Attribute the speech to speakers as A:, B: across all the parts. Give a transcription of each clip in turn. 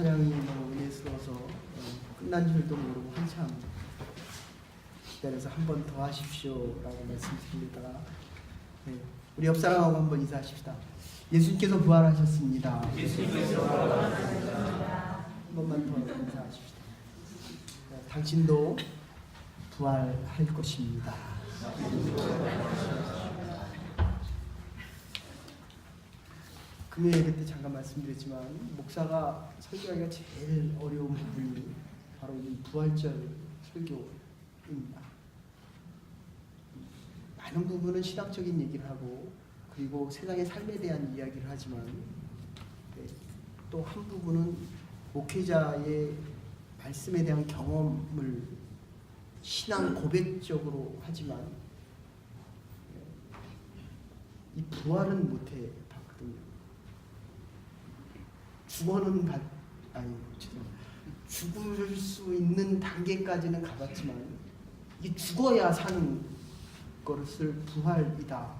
A: 찬양이 너무 은혜스러워서 끝난 줄도 모르고 한참 기다려서 한 번 더 하십시오라고 말씀드리다가 우리 옆 사람하고 한번 인사하십시다. 예수님께서 부활하셨습니다.
B: 예수님께서 부활하셨습니다.
A: 한 번만 더 인사하십시다. 당신도 부활할 것입니다. 금요일 그때 잠깐 말씀드렸지만 목사가 설교하기가 제일 어려운 부분이 바로 이 부활절 설교입니다. 많은 부분은 신학적인 얘기를 하고 그리고 세상의 삶에 대한 이야기를 하지만 또 한 부분은 목회자의 말씀에 대한 경험을 신앙 고백적으로 하지만 이 부활은 못해 봤거든요. 죽을 수 있는 단계까지는 가봤지만 이 죽어야 사는 것을 부활이다.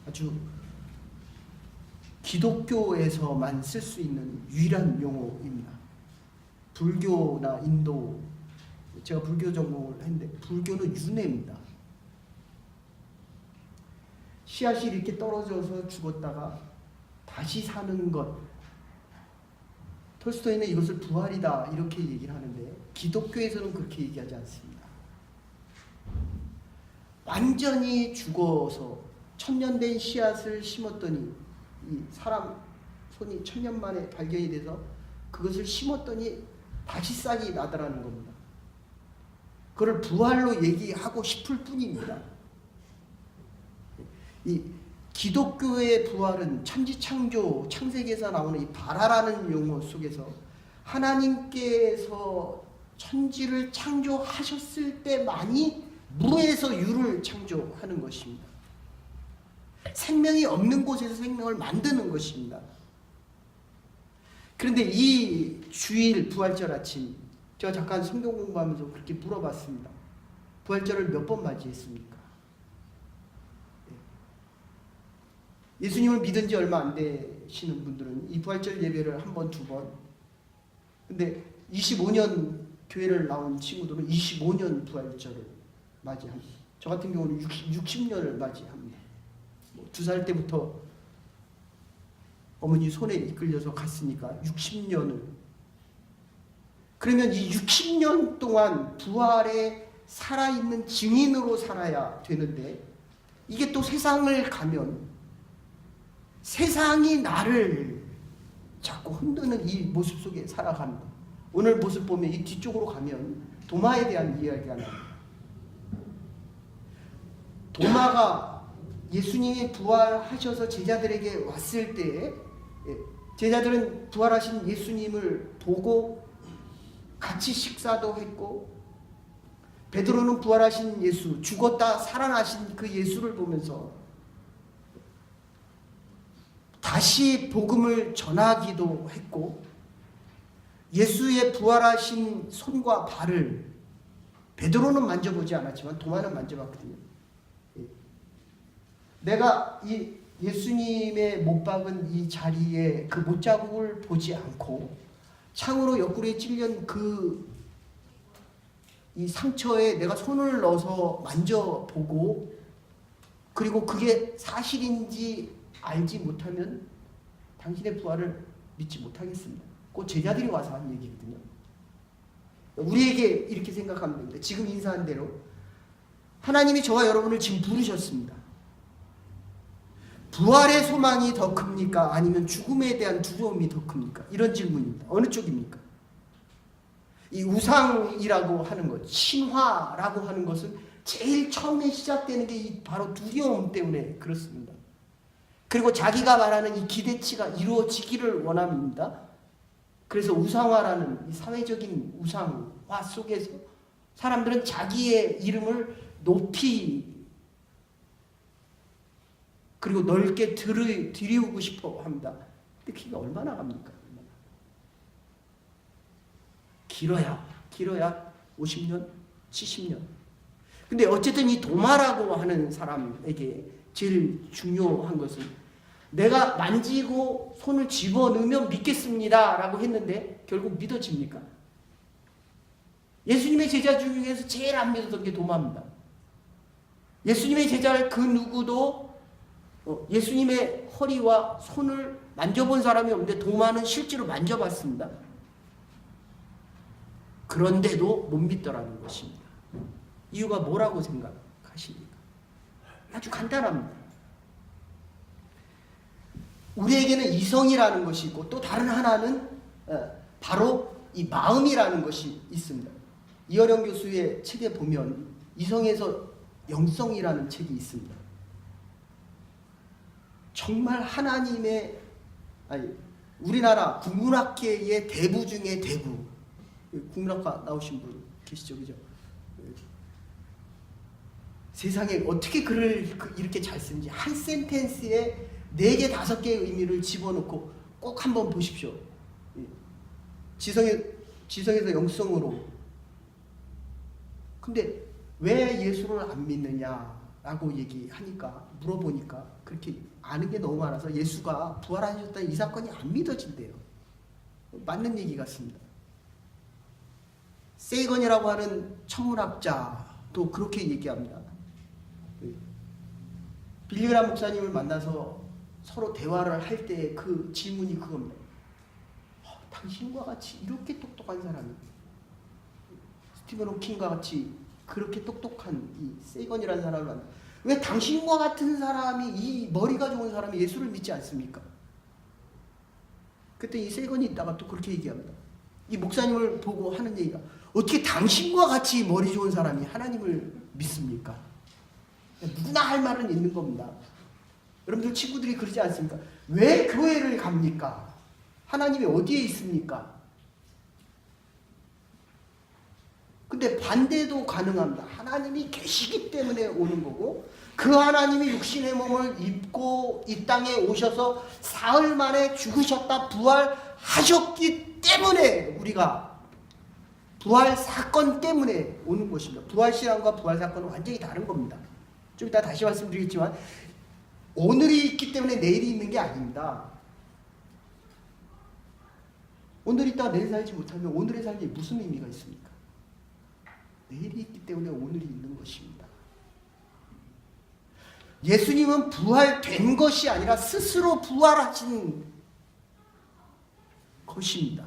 A: 아주 기독교에서만 쓸 수 있는 유일한 용어입니다. 불교나 인도, 제가 불교 전공을 했는데 불교는 윤회입니다. 씨앗이 이렇게 떨어져서 죽었다가 다시 사는 것. 톨스토이는 이것을 부활이다 이렇게 얘기를 하는데 기독교에서는 그렇게 얘기하지 않습니다. 완전히 죽어서 천년된 씨앗을 심었더니 이 사람 손이 1000년 만에 발견이 돼서 그것을 심었더니 다시 싹이 나더라는 겁니다. 그걸 부활로 얘기하고 싶을 뿐입니다. 이 기독교의 부활은 천지창조, 창세기에서 나오는 이 발화라는 용어 속에서 하나님께서 천지를 창조하셨을 때만이 무에서 유를 창조하는 것입니다. 생명이 없는 곳에서 생명을 만드는 것입니다. 그런데 이 주일 부활절 아침 제가 잠깐 성경 공부하면서 그렇게 물어봤습니다. 부활절을 몇 번 맞이했습니까? 예수님을 믿은 지 얼마 안 되시는 분들은 이 부활절 예배를 한 번, 두 번. 근데 25년 교회를 나온 친구들은 25년 부활절을 맞이합니다. 저 같은 경우는 60년을 맞이합니다. 2살 때부터 어머니 손에 이끌려서 갔으니까 60년을. 그러면 이 60년 동안 부활에 살아있는 증인으로 살아야 되는데 이게 또 세상을 가면 세상이 나를 자꾸 흔드는 이 모습 속에 살아갑니다. 오늘 모습 보면 이 뒤쪽으로 가면 도마에 대한 이야기가 나옵니다. 도마가 예수님이 부활하셔서 제자들에게 왔을 때 제자들은 부활하신 예수님을 보고 같이 식사도 했고 베드로는 부활하신 예수, 죽었다 살아나신 그 예수를 보면서 다시 복음을 전하기도 했고 예수의 부활하신 손과 발을 베드로는 만져보지 않았지만 도마는 만져봤거든요. 내가 이 예수님의 못 박은 이 자리에 그 못자국을 보지 않고 창으로 옆구리에 찔린 그 이 상처에 내가 손을 넣어서 만져보고 그리고 그게 사실인지 알지 못하면 당신의 부활을 믿지 못하겠습니다. 그 제자들이 와서 한 얘기거든요. 우리에게 이렇게 생각하면 됩니다. 지금 인사한 대로 하나님이 저와 여러분을 지금 부르셨습니다. 부활의 소망이 더 큽니까? 아니면 죽음에 대한 두려움이 더 큽니까? 이런 질문입니다. 어느 쪽입니까? 이 우상이라고 하는 것, 신화라고 하는 것은 제일 처음에 시작되는 게 바로 두려움 때문에 그렇습니다. 그리고 자기가 말하는 이 기대치가 이루어지기를 원합니다. 그래서 우상화라는 이 사회적인 우상화 속에서 사람들은 자기의 이름을 높이 그리고 넓게 들이우고 싶어 합니다. 근데 그게 얼마나 갑니까? 길어야 50년, 70년. 근데 어쨌든 이 도마라고 하는 사람에게 제일 중요한 것은 내가 만지고 손을 집어넣으면 믿겠습니다 라고 했는데 결국 믿어집니까? 예수님의 제자 중에서 제일 안 믿었던 게 도마입니다. 예수님의 제자 그 누구도 예수님의 허리와 손을 만져본 사람이 없는데 도마는 실제로 만져봤습니다. 그런데도 못 믿더라는 것입니다. 이유가 뭐라고 생각하십니까? 아주 간단합니다. 우리에게는 이성이라는 것이 있고 또 다른 하나는 바로 이 마음이라는 것이 있습니다. 이어령 교수의 책에 보면 이성에서 영성이라는 책이 있습니다. 정말 하나님의 우리나라 국문학계의 대부 중에 대부, 국문학과 나오신 분 계시죠, 그죠? 세상에 어떻게 글을 이렇게 잘 쓰는지 한 센텐스에 4개, 5개의 의미를 집어넣고 꼭 한번 보십시오. 지성에서 영성으로. 근데 왜 예수를 안 믿느냐라고 얘기하니까, 물어보니까 그렇게 아는 게 너무 많아서 예수가 부활하셨다는 이 사건이 안 믿어진대요. 맞는 얘기 같습니다. 세이건이라고 하는 천문학자도 그렇게 얘기합니다. 빌리그람 목사님을 만나서 서로 대화를 할 때 그 질문이 그겁니다. 당신과 같이 이렇게 똑똑한 사람이, 스티븐 호킹과 같이 그렇게 똑똑한 이 세이건이라는 사람을 만나, 왜 당신과 같은 사람이, 이 머리가 좋은 사람이 예수를 믿지 않습니까? 그때 이 세이건이 있다가 또 그렇게 얘기합니다. 이 목사님을 보고 하는 얘기가, 어떻게 당신과 같이 머리 좋은 사람이 하나님을 믿습니까? 누구나 할 말은 있는 겁니다. 여러분들 친구들이 그러지 않습니까? 왜 교회를 갑니까? 하나님이 어디에 있습니까? 근데 반대도 가능합니다. 하나님이 계시기 때문에 오는 거고, 그 하나님이 육신의 몸을 입고 이 땅에 오셔서 사흘 만에 죽으셨다 부활하셨기 때문에 우리가, 부활 사건 때문에 오는 것입니다. 부활 신앙과 부활 사건은 완전히 다른 겁니다. 좀 이따 다시 말씀드리겠지만 오늘이 있기 때문에 내일이 있는 게 아닙니다. 오늘 있다가 내일 살지 못하면 오늘의 삶이 무슨 의미가 있습니까? 내일이 있기 때문에 오늘이 있는 것입니다. 예수님은 부활된 것이 아니라 스스로 부활하신 것입니다.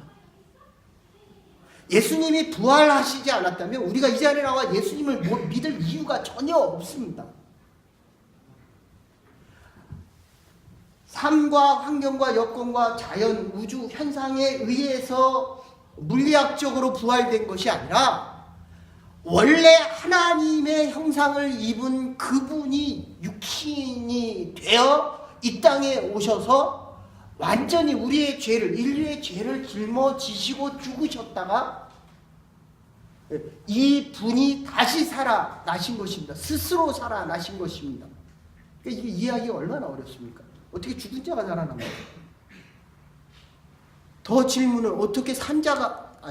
A: 예수님이 부활하시지 않았다면 우리가 이 자리에 나와 예수님을 믿을 이유가 전혀 없습니다. 삶과 환경과 여건과 자연, 우주, 현상에 의해서 물리학적으로 부활된 것이 아니라 원래 하나님의 형상을 입은 그분이 육신이 되어 이 땅에 오셔서 완전히 우리의 죄를, 인류의 죄를 짊어지시고 죽으셨다가 이 분이 다시 살아나신 것입니다. 스스로 살아나신 것입니다. 그러니까 이게 이해하기가 얼마나 어렵습니까? 어떻게 죽은 자가 살아납니까? 더 질문을, 어떻게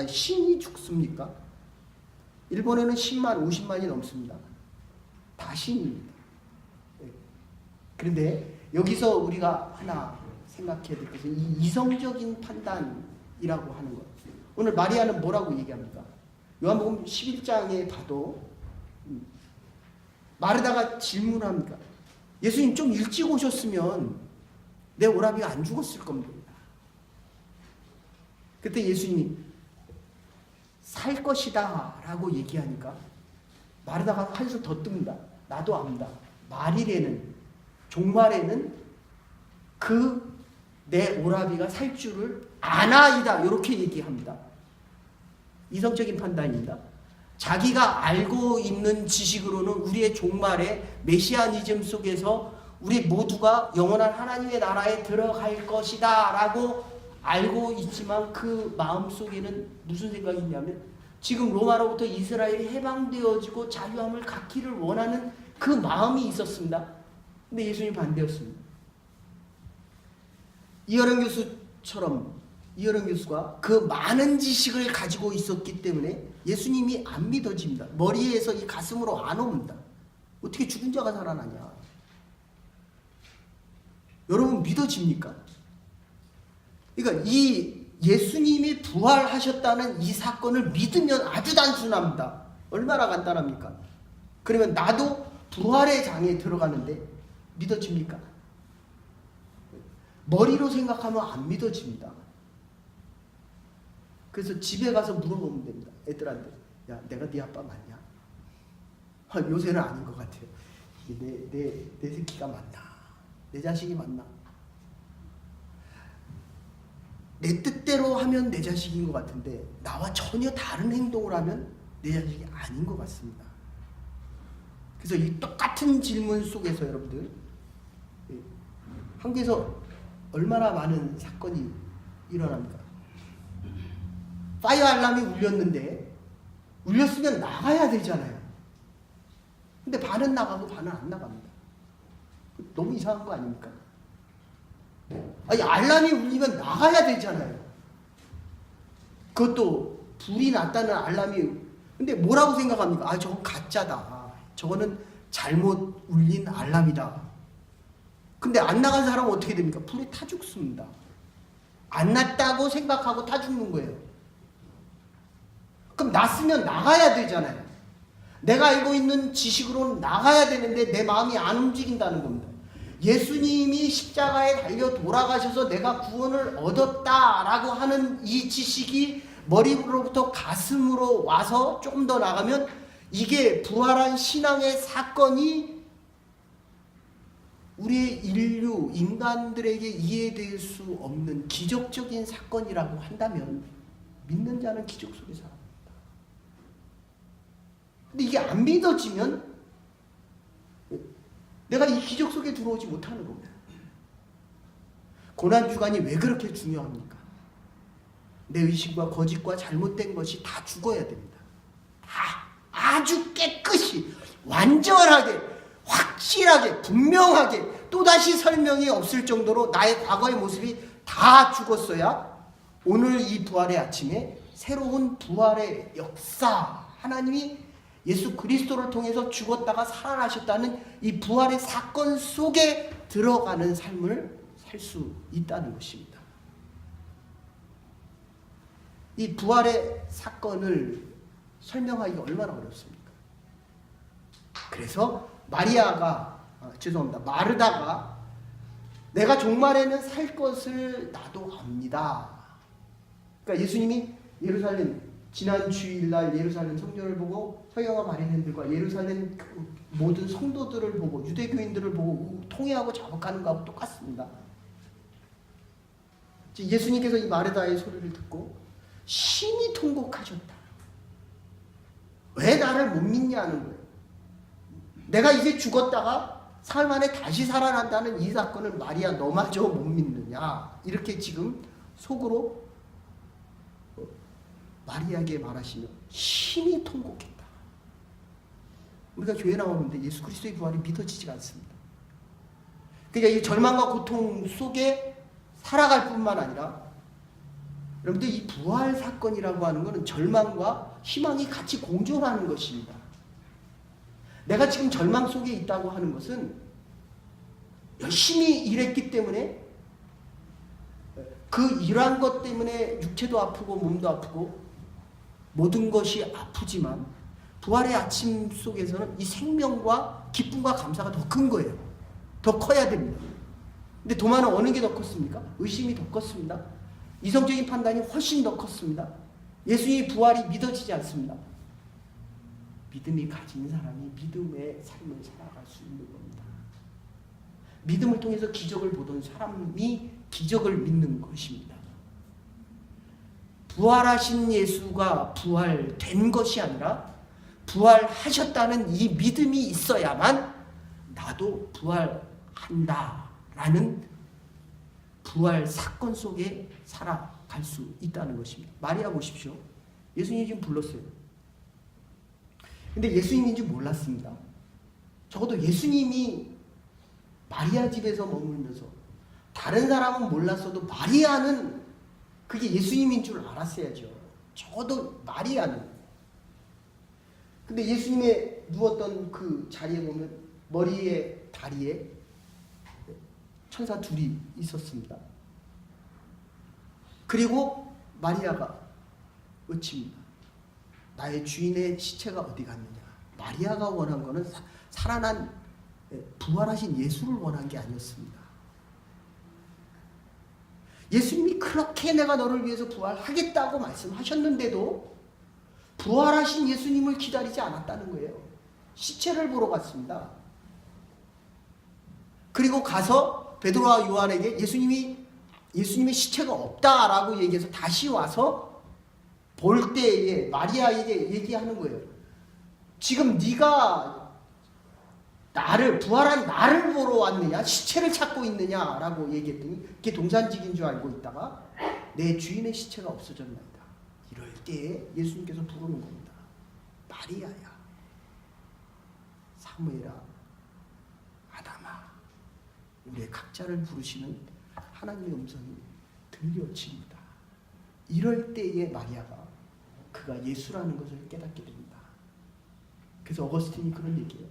A: 신이 죽습니까? 일본에는 10만, 50만이 넘습니다. 다 신입니다. 그런데 여기서 우리가 하나 생각해야 될 것은 이 이성적인 판단이라고 하는 것. 오늘 마리아는 뭐라고 얘기합니까? 요한복음 11장에 봐도 마르다가 질문합니까? 예수님 좀 일찍 오셨으면 내 오라비가 안 죽었을 겁니다. 그때 예수님이 살 것이다 라고 얘기하니까 마르다가 한술 더 뜹니다. 나도 압니다. 말일에는, 종말에는 내 오라비가 살 줄을 아나이다, 이렇게 얘기합니다. 이성적인 판단입니다. 자기가 알고 있는 지식으로는 우리의 종말에 메시아니즘 속에서 우리 모두가 영원한 하나님의 나라에 들어갈 것이다 라고 알고 있지만 그 마음속에는 무슨 생각이 있냐면 지금 로마로부터 이스라엘이 해방되어지고 자유함을 갖기를 원하는 그 마음이 있었습니다. 근데 예수님이 반대였습니다. 이어령 교수가 그 많은 지식을 가지고 있었기 때문에 예수님이 안 믿어집니다. 머리에서 이 가슴으로 안 옵니다. 어떻게 죽은 자가 살아나냐. 여러분 믿어집니까? 그러니까 이 예수님이 부활하셨다는 이 사건을 믿으면 아주 단순합니다. 얼마나 간단합니까? 그러면 나도 부활의 장에 들어가는데 믿어집니까? 머리로 생각하면 안 믿어집니다. 그래서 집에 가서 물어보면 됩니다. 애들한테. 야, 내가 네 아빠 맞냐? 요새는 아닌 것 같아요. 내 새끼가 맞나? 내 자식이 맞나? 내 뜻대로 하면 내 자식인 것 같은데 나와 전혀 다른 행동을 하면 내 자식이 아닌 것 같습니다. 그래서 이 똑같은 질문 속에서 여러분들 한국에서 얼마나 많은 사건이 일어납니까? 파이어 알람이 울렸는데 울렸으면 나가야 되잖아요. 근데 반은 나가고 반은 안 나갑니다. 너무 이상한 거 아닙니까? 아니, 알람이 울리면 나가야 되잖아요. 그것도 불이 났다는 알람이. 근데 뭐라고 생각합니까? 아, 저건 가짜다. 저거는 잘못 울린 알람이다. 근데 안 나간 사람은 어떻게 됩니까? 불에 타 죽습니다. 안 났다고 생각하고 타 죽는 거예요. 그럼 났으면 나가야 되잖아요. 내가 알고 있는 지식으로는 나가야 되는데 내 마음이 안 움직인다는 겁니다. 예수님이 십자가에 달려 돌아가셔서 내가 구원을 얻었다라고 하는 이 지식이 머리로부터 가슴으로 와서 조금 더 나가면 이게 부활한 신앙의 사건이 우리의 인류, 인간들에게 이해될 수 없는 기적적인 사건이라고 한다면 믿는 자는 기적 속에 살아갑니다. 근데 이게 안 믿어지면 내가 이 기적 속에 들어오지 못하는 겁니다. 고난주간이 왜 그렇게 중요합니까? 내 의식과 거짓과 잘못된 것이 다 죽어야 됩니다. 다 아주 깨끗이 완전하게 확실하게 분명하게 또다시 설명이 없을 정도로 나의 과거의 모습이 다 죽었어야 오늘 이 부활의 아침에 새로운 부활의 역사, 하나님이 예수 그리스도를 통해서 죽었다가 살아나셨다는 이 부활의 사건 속에 들어가는 삶을 살 수 있다는 것입니다. 이 부활의 사건을 설명하기가 얼마나 어렵습니까? 그래서 마르다가 내가 종말에는 살 것을 나도 압니다. 그러니까 예수님이 예루살렘 지난 주일날 예루살렘 성전을 보고 서기관과 바리새인들과 예루살렘 모든 성도들을 보고 유대교인들을 보고 통회하고 자복하는 것하고 똑같습니다. 예수님께서 이 마르다의 소리를 듣고 심히 통곡하셨다. 왜 나를 못 믿냐는 거예요. 내가 이제 죽었다가 사흘 만에 다시 살아난다는 이 사건을 마리아 너마저 못 믿느냐, 이렇게 지금 속으로 마리아에게 말하시며 심히 통곡했다. 우리가 교회 나오는데 예수 그리스도의 부활이 믿어지지가 않습니다. 그러니까 이 절망과 고통 속에 살아갈 뿐만 아니라, 여러분들 이 부활 사건이라고 하는 것은 절망과 희망이 같이 공존하는 것입니다. 내가 지금 절망 속에 있다고 하는 것은 열심히 일했기 때문에 그 일한 것 때문에 육체도 아프고 몸도 아프고 모든 것이 아프지만 부활의 아침 속에서는 이 생명과 기쁨과 감사가 더 큰 거예요. 더 커야 됩니다. 근데 도마는 어느 게 더 컸습니까? 의심이 더 컸습니다. 이성적인 판단이 훨씬 더 컸습니다. 예수님의 부활이 믿어지지 않습니다. 믿음이 가진 사람이 믿음의 삶을 살아갈 수 있는 겁니다. 믿음을 통해서 기적을 보던 사람이 기적을 믿는 것입니다. 부활하신 예수가 부활된 것이 아니라 부활하셨다는 이 믿음이 있어야만 나도 부활한다라는 부활 사건 속에 살아갈 수 있다는 것입니다. 마리아 보십시오. 예수님이 지금 불렀어요. 근데 예수님인 줄 몰랐습니다. 적어도 예수님이 마리아 집에서 머물면서 다른 사람은 몰랐어도 마리아는 그게 예수님인 줄 알았어야죠. 적어도 마리아는. 근데 예수님의 누웠던 그 자리에 보면 머리에 다리에 천사 둘이 있었습니다. 그리고 마리아가 외칩니다. 나의 주인의 시체가 어디 갔느냐. 마리아가 원한 거는 살아난 부활하신 예수를 원한 게 아니었습니다. 예수님이 그렇게 내가 너를 위해서 부활하겠다고 말씀하셨는데도 부활하신 예수님을 기다리지 않았다는 거예요. 시체를 보러 갔습니다. 그리고 가서 베드로와 요한에게 예수님의 시체가 없다라고 얘기해서 다시 와서 볼 때에 마리아에게 얘기하는 거예요. 지금 네가 부활한 나를 보러 왔느냐, 시체를 찾고 있느냐라고 얘기했더니 그게 동산직인 줄 알고 있다가 내 주인의 시체가 없어졌나이다. 이럴 때에 예수님께서 부르는 겁니다. 마리아야, 사무엘아, 아담아. 우리의 각자를 부르시는 하나님의 음성이 들려집니다. 이럴 때에 마리아가 그가 예수라는 것을 깨닫게 됩니다. 그래서 어거스틴이 그런 얘기해요.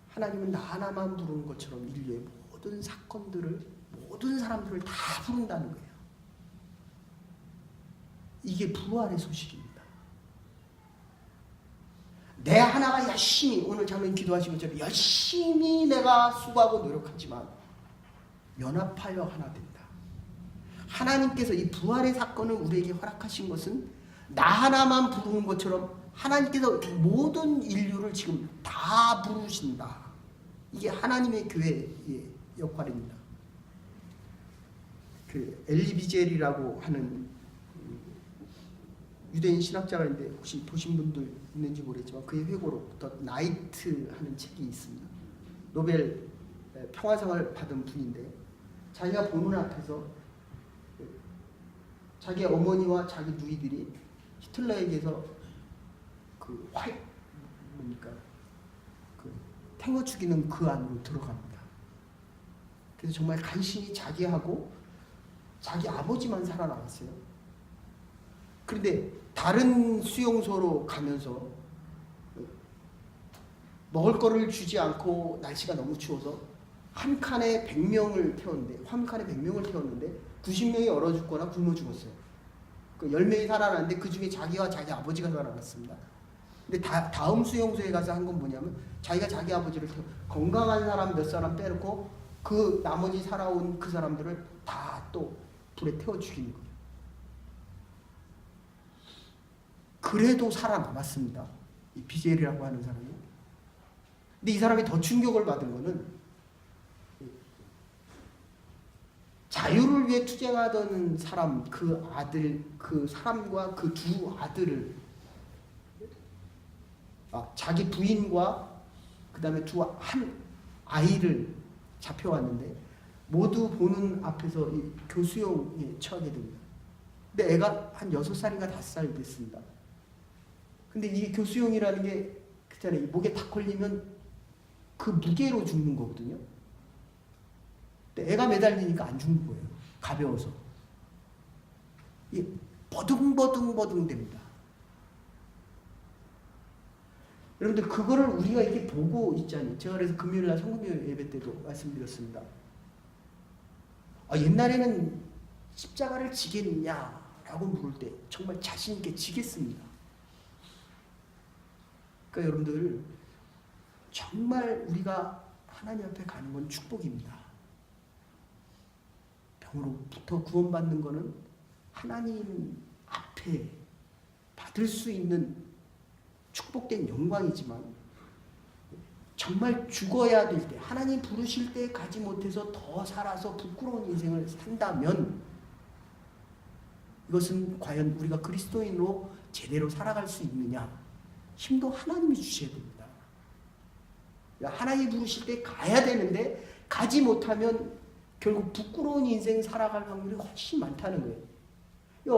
A: 하나님은 나 하나만 부르는 것처럼 인류의 모든 사건들을, 모든 사람들을 다 부른다는 거예요. 이게 부활의 소식입니다. 내 하나가 열심히, 오늘 장로님 기도하신 것처럼 열심히 내가 수고하고 노력하지만 연합하여 하나 된다. 하나님께서 이 부활의 사건을 우리에게 허락하신 것은 나 하나만 부르는 것처럼 하나님께서 모든 인류를 지금 다 부르신다. 이게 하나님의 교회의 역할입니다. 그 엘리 비젤이라고 하는 유대인 신학자가 있는데 혹시 보신 분들 있는지 모르겠지만 그의 회고로 더 나이트 하는 책이 있습니다. 노벨 평화상을 받은 분인데 자기가 보는 앞에서 자기 어머니와 자기 누이들이 히틀러에게서 그 탱고 죽이는 그 안으로 들어갑니다. 그래서 정말 간신히 자기하고 자기 아버지만 살아남았어요. 그런데 다른 수용소로 가면서 먹을 거를 주지 않고 날씨가 너무 추워서 한 칸에 100명을 태웠는데 90명이 얼어 죽거나 굶어 죽었어요. 그 10명이 살아났는데 그 중에 자기와 자기 아버지가 살아났습니다. 근데 다음 수용소에 가서 한 건 뭐냐면 자기가 자기 아버지를 건강한 사람 몇 사람 빼놓고 그 나머지 살아온 그 사람들을 다 또 불에 태워 죽이는 거예요. 그래도 살아남았습니다. 이 비젤이라고 하는 사람이. 근데 이 사람이 더 충격을 받은 거는 자유를 위해 투쟁하던 사람, 그 사람과 그 두 아들을 자기 부인과 그 다음에 한 아이를 잡혀왔는데 모두 보는 앞에서 이 교수형에 처하게 됩니다. 근데 애가 한 6살인가 5살 됐습니다. 근데 이게 교수형이라는 게 그잖아요. 목에 탁 걸리면 그 무게로 죽는 거거든요. 근데 애가 매달리니까 안 죽는 거예요. 가벼워서. 이게 버둥버둥 됩니다. 여러분들 그거를 우리가 이렇게 보고 있잖아요. 제가 그래서 금요일날 성금요 예배 때도 말씀드렸습니다. 옛날에는 십자가를 지겠냐라고 물을 때 정말 자신 있게 지겠습니다. 그러니까 여러분들 정말 우리가 하나님 앞에 가는 건 축복입니다. 병으로부터 구원받는 거는 하나님 앞에 받을 수 있는 축복된 영광이지만 정말 죽어야 될 때, 하나님 부르실 때 가지 못해서 더 살아서 부끄러운 인생을 산다면 이것은 과연 우리가 그리스도인으로 제대로 살아갈 수 있느냐? 힘도 하나님이 주셔야 됩니다. 하나님이 부르실 때 가야 되는데 가지 못하면 결국 부끄러운 인생 살아갈 확률이 훨씬 많다는 거예요.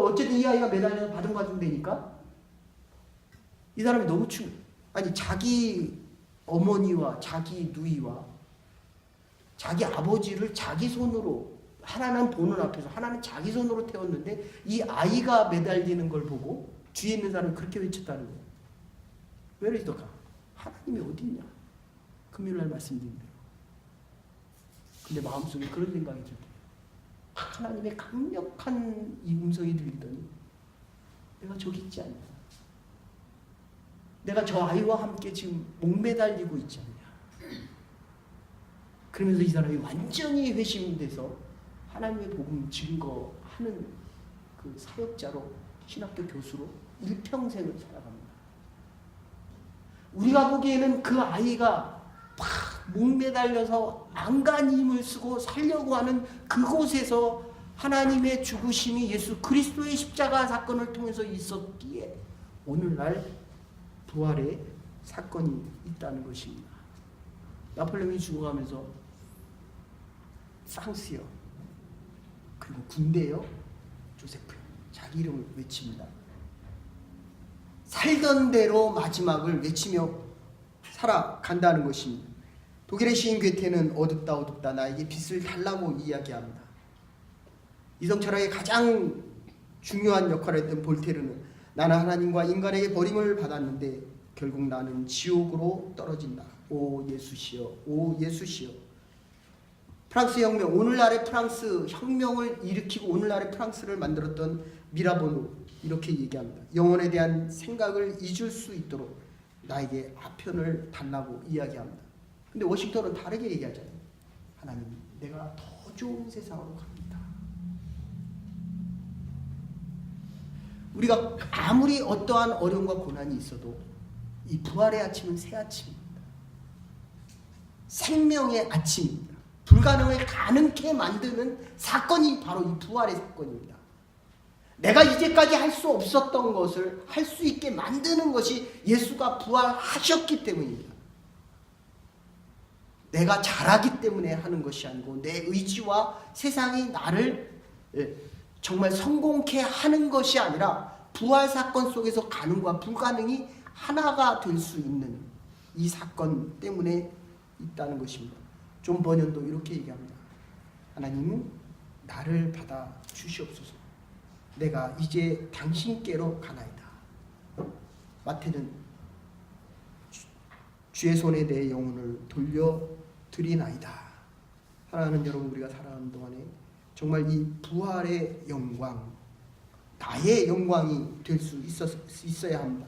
A: 어쨌든 이 아이가 매달려서 바둥바둥 되니까 이 사람이 너무 자기 어머니와 자기 누이와 자기 아버지를 자기 손으로, 하나는 보는 앞에서 하나는 자기 손으로 태웠는데 이 아이가 매달리는 걸 보고 주위에 있는 사람은 그렇게 외쳤다는 거예요. Where is the God? 하나님이 어디 있냐? 금요일날 말씀드린 대로. 근데 마음속에 그런 생각이 들 때 하나님의 강력한 이 음성이 들리더니 내가 저기 있지 않냐, 내가 저 아이와 함께 지금 목매달리고 있지 않냐. 그러면서 이 사람이 완전히 회심돼서 하나님의 복음 증거하는 그 사역자로, 신학교 교수로 일평생을 살아갑니다. 우리가 보기에는 그 아이가 막 목매달려서 안간 힘을 쓰고 살려고 하는 그곳에서 하나님의 죽으심이 예수 그리스도의 십자가 사건을 통해서 있었기에 오늘날 부활의 사건이 있다는 것입니다. 나폴레옹이 죽어가면서 프랑스요, 그리고 군대요, 조세프요, 자기 이름을 외칩니다. 살던 대로 마지막을 외치며 살아간다는 것입니다. 독일의 시인 괴테는 어둡다 어둡다 나에게 빛을 달라고 이야기합니다. 이성철학의 가장 중요한 역할을 했던 볼테르는 나는 하나님과 인간에게 버림을 받았는데 결국 나는 지옥으로 떨어진다. 오 예수시여, 오 예수시여. 프랑스 혁명, 오늘날의 프랑스 혁명을 일으키고 오늘날의 프랑스를 만들었던 미라보노 이렇게 얘기합니다. 영혼에 대한 생각을 잊을 수 있도록 나에게 아편을 달라고 이야기합니다. 근데 워싱턴은 다르게 얘기하잖아요. 하나님, 내가 더 좋은 세상으로 갑니다. 우리가 아무리 어떠한 어려움과 고난이 있어도 이 부활의 아침은 새 아침입니다. 생명의 아침입니다. 불가능을 가능케 만드는 사건이 바로 이 부활의 사건입니다. 내가 이제까지 할 수 없었던 것을 할 수 있게 만드는 것이 예수가 부활하셨기 때문입니다. 내가 잘하기 때문에 하는 것이 아니고 내 의지와 세상이 나를 정말 성공케 하는 것이 아니라 부활 사건 속에서 가능과 불가능이 하나가 될 수 있는 이 사건 때문에 있다는 것입니다. 존 버년도 이렇게 얘기합니다. 하나님, 나를 받아 주시옵소서. 내가 이제 당신께로 가나이다. 마태는 주의 손에 내 영혼을 돌려드리나이다. 사랑하는 여러분, 우리가 살아가는 동안에 정말 이 부활의 영광, 나의 영광이 될 수 있어야 합니다.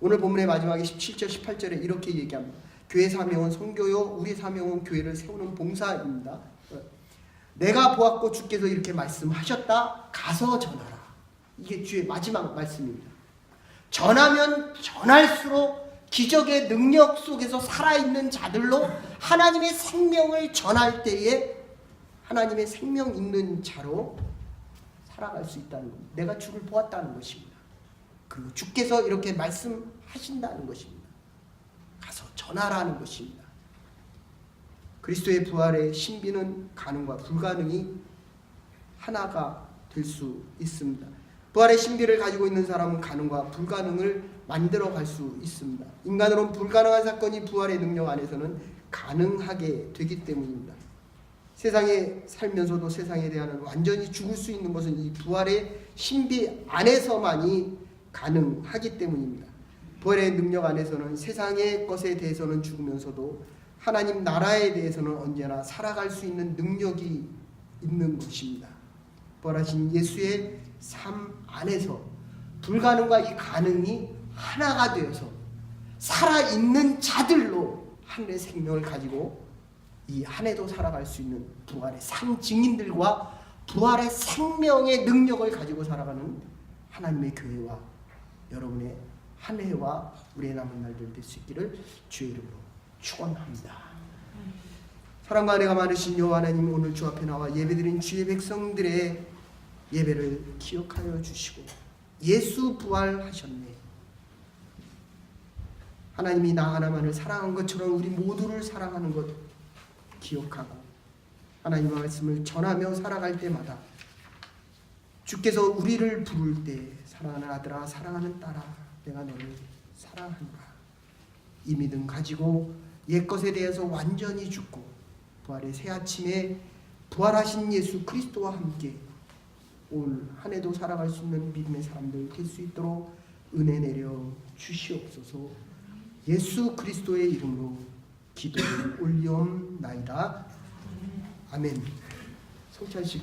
A: 오늘 본문의 마지막에 17절 18절에 이렇게 얘기합니다. 교회 사명은 선교요, 우리 사명은 교회를 세우는 봉사입니다. 내가 보았고 주께서 이렇게 말씀하셨다. 가서 전하라. 이게 주의 마지막 말씀입니다. 전하면 전할수록 기적의 능력 속에서 살아있는 자들로 하나님의 생명을 전할 때에 하나님의 생명 있는 자로 살아갈 수 있다는 겁니다. 내가 주를 보았다는 것입니다. 그리고 주께서 이렇게 말씀하신다는 것입니다. 가서 전하라는 것입니다. 그리스도의 부활의 신비는 가능과 불가능이 하나가 될 수 있습니다. 부활의 신비를 가지고 있는 사람은 가능과 불가능을 만들어갈 수 있습니다. 인간으로는 불가능한 사건이 부활의 능력 안에서는 가능하게 되기 때문입니다. 세상에 살면서도 세상에 대한 완전히 죽을 수 있는 것은 이 부활의 신비 안에서만이 가능하기 때문입니다. 부활의 능력 안에서는 세상의 것에 대해서는 죽으면서도 하나님 나라에 대해서는 언제나 살아갈 수 있는 능력이 있는 것입니다. 부활하신 예수의 삶 안에서 불가능과 이 가능이 하나가 되어서 살아있는 자들로 하늘의 생명을 가지고 이 한 해도 살아갈 수 있는 부활의 상증인들과 부활의 생명의 능력을 가지고 살아가는 하나님의 교회와 여러분의 한 해와 우리의 남은 날들 될 수 있기를 주의 이름으로 축원합니다. 사랑과 은혜가 많으신 여호와 하나님, 오늘 주 앞에 나와 예배드린 주의 백성들의 예배를 기억하여 주시고 예수 부활하셨네. 하나님이 나 하나만을 사랑한 것처럼 우리 모두를 사랑하는 것 기억하고 하나님의 말씀을 전하며 살아갈 때마다 주께서 우리를 부를 때 사랑하는 아들아, 사랑하는 딸아, 내가 너를 사랑한다. 이 믿음 가지고 옛것에 대해서 완전히 죽고 부활의 새 아침에 부활하신 예수 그리스도와 함께 올 한 해도 살아갈 수 있는 믿음의 사람들 될 수 있도록 은혜 내려 주시옵소서. 예수 그리스도의 이름으로 기도를 올리옵나이다. 아멘. 성찬식